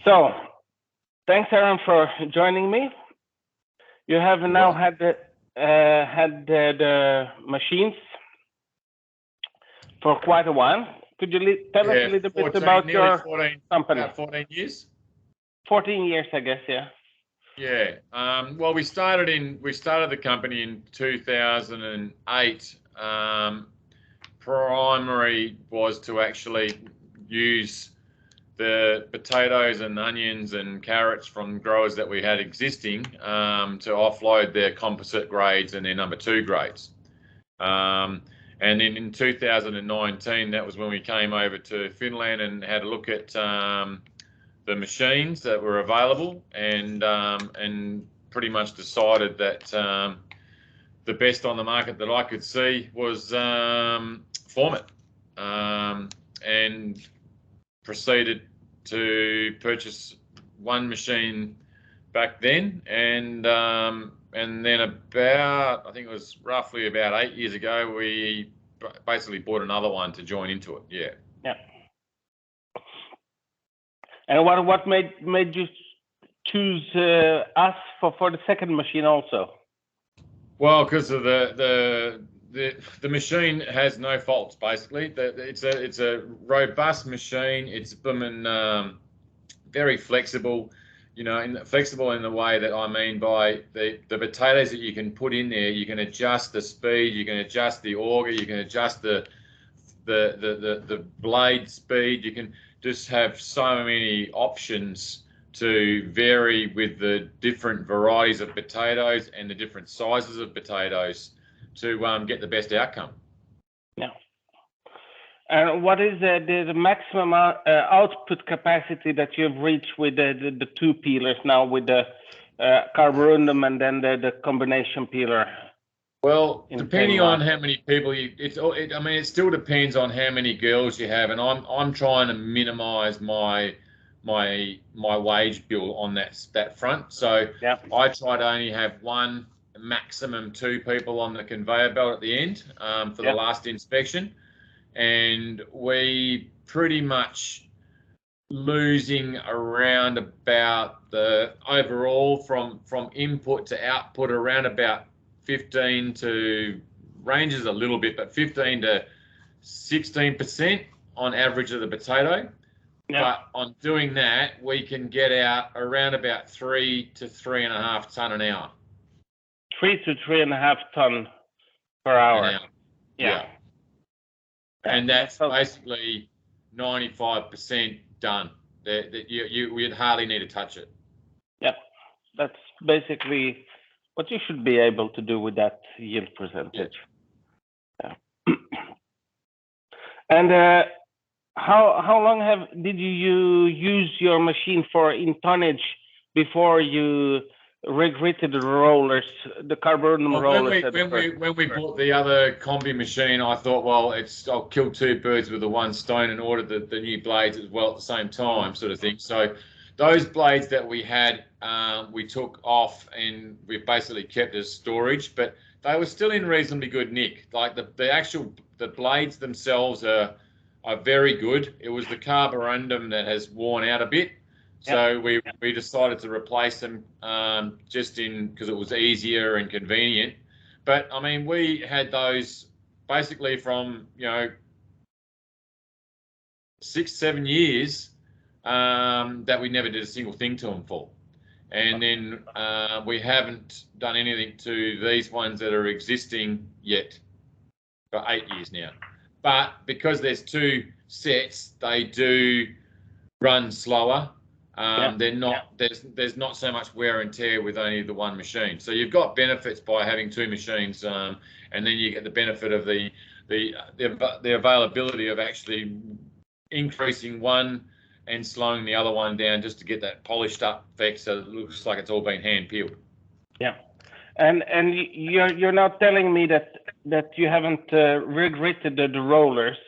So, thanks, Aaron, for joining me. You have now had the machines for quite a while. Could you tell us a little bit about your company? About 14 years. 14 years, I guess, yeah. Yeah. Well, we started the company in 2008. Primary was to actually use the potatoes and onions and carrots from growers that we had existing to offload their composite grades and their number 2 grades. And then in 2019, that was when we came over to Finland and had a look at the machines that were available, and pretty much decided that the best on the market that I could see was Format, and proceeded to purchase one machine back then, and then about, I think it was roughly about 8 years ago, we basically bought another one to join into it. Yeah. Yeah. And what made you choose us for the second machine also? Well, because of the machine has no faults. Basically, it's a robust machine. It's been very flexible. You know, flexible in the way that I mean by the potatoes that you can put in there. You can adjust the speed. You can adjust the auger. You can adjust the blade speed. You can just have so many options to vary with the different varieties of potatoes and the different sizes of potatoes to get the best outcome. Yeah. And what is the maximum output capacity that you've reached with the 2 peelers now, with the carborundum and then the combination peeler? Well, depending on how many people I mean, it still depends on how many girls you have, and I'm trying to minimise my wage bill on that front. So yep. I try to only have 1, maximum 2 people on the conveyor belt at the end for the last inspection, and we pretty much losing around about the overall from input to output around about 15 to, ranges a little bit, but 15 to 16% on average of the potato. Yep. But on doing that, we can get out around about 3 to 3.5 ton an hour. 3 to 3.5 ton per hour. Yeah. And that's basically 95% done. You'd hardly need to touch it. Yeah, that's basically what you should be able to do with that yield percentage. Yeah. And how long did you use your machine for in tonnage before you regretted the rollers, the carborundum rollers? When we bought the other combi machine, I thought, well, I'll kill 2 birds with the 1 stone and order the new blades as well at the same time, sort of thing. So those blades that we had, we took off and we basically kept as storage, but they were still in reasonably good nick. Like the blades themselves are very good. It was the carborundum that has worn out a bit. So we decided to replace them just because it was easier and convenient. But I mean, we had those basically from 6-7 years that we never did a single thing to them for. And then we haven't done anything to these ones that are existing yet for 8 years now. But because there's 2 sets, they do run slower. There's not so much wear and tear with only the 1 machine. So you've got benefits by having 2 machines, and then you get the benefit of the availability of actually increasing one and slowing the other one down just to get that polished up effect, so it looks like it's all been hand peeled. Yeah, and you're now telling me that you haven't regritted the rollers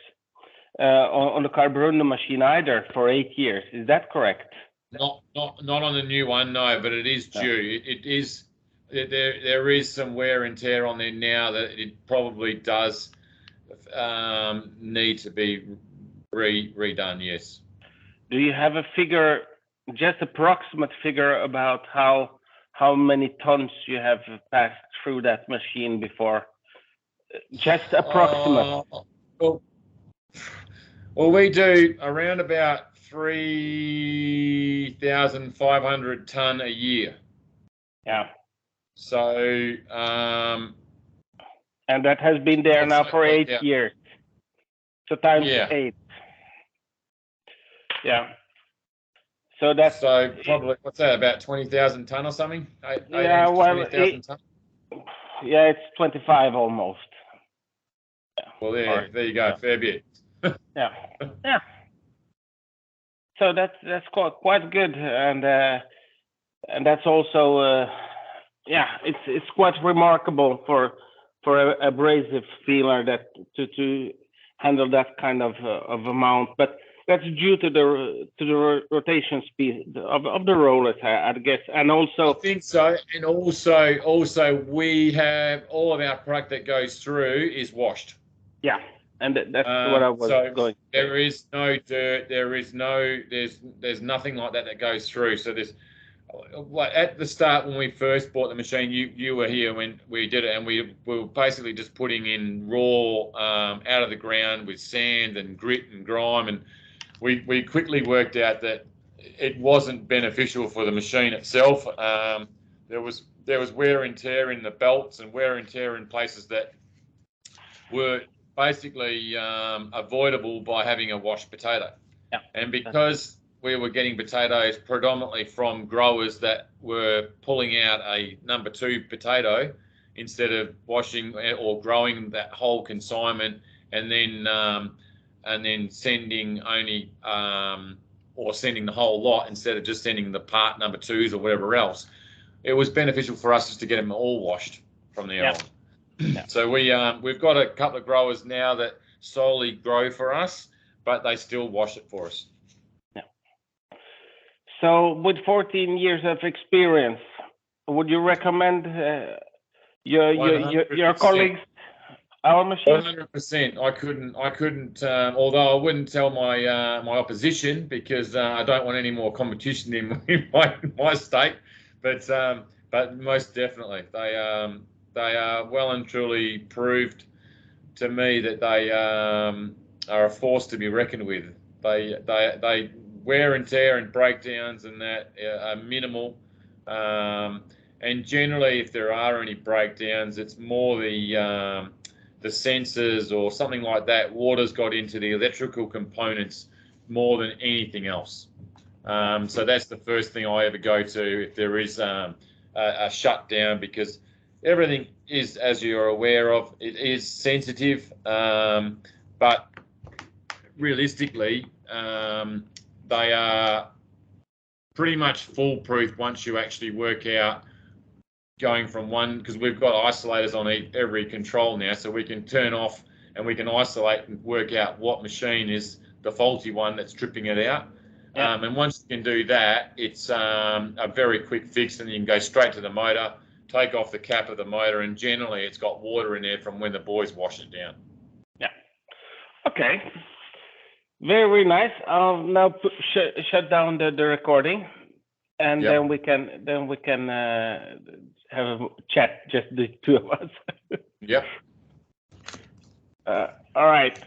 on the carborundum machine either for 8 years. Is that correct? Not on the new one, no, but it is due. It is. There is some wear and tear on there now that it probably does need to be redone. Yes. Do you have a figure just approximate figure about how many tons you have passed through that machine before? Just approximate. Well, we do around about 3,500 ton a year. Yeah. So, and that has been there now for 8 years. So times 8. Yeah. So that's probably, what's that, about 20,000 ton or something? 20,000 ton? Yeah, it's 25 almost. Well, there you go, fair bit. Yeah. So that's quite good, and that's also it's quite remarkable for a abrasive peeler that to handle that kind of amount, but that's due to the rotation speed of the rollers, I guess, and also I think so, and also we have all of our product that goes through is washed. Yeah, and that's what I was going. There is no dirt. There's nothing like that goes through. So there's, like at the start when we first bought the machine, you were here when we did it, and we were basically just putting in raw out of the ground with sand and grit and grime, and we quickly worked out that it wasn't beneficial for the machine itself. There was wear and tear in the belts and wear and tear in places that were basically avoidable by having a washed potato. Yeah. And because we were getting potatoes predominantly from growers that were pulling out a number 2 potato instead of washing or growing that whole consignment and then sending only or sending the whole lot instead of just sending the part number 2s or whatever else, it was beneficial for us just to get them all washed from there on. Yeah. So we've got a couple of growers now that solely grow for us, but they still wash it for us. Yeah. So with 14 years of experience, would you recommend your colleagues our machine? 100%. I couldn't. Although I wouldn't tell my my opposition because I don't want any more competition in my state. But most definitely, they are well and truly proved to me that they are a force to be reckoned with. They wear and tear and breakdowns and that are minimal. And generally, if there are any breakdowns, it's more the sensors or something like that. Water's got into the electrical components more than anything else. So that's the first thing I ever go to if there is a shutdown, because everything is, as you're aware of, it is sensitive, but realistically, they are pretty much foolproof once you actually work out going from one, because we've got isolators on every control now, so we can turn off and we can isolate and work out what machine is the faulty one that's tripping it out. Yeah. And once you can do that, it's a very quick fix, and you can go straight to the motor, take off the cap of the motor, and generally it's got water in there from when the boys wash it down. Yeah. Okay. Very nice. I'll now shut down the recording, and then we can have a chat, just the two of us. Yep. All right.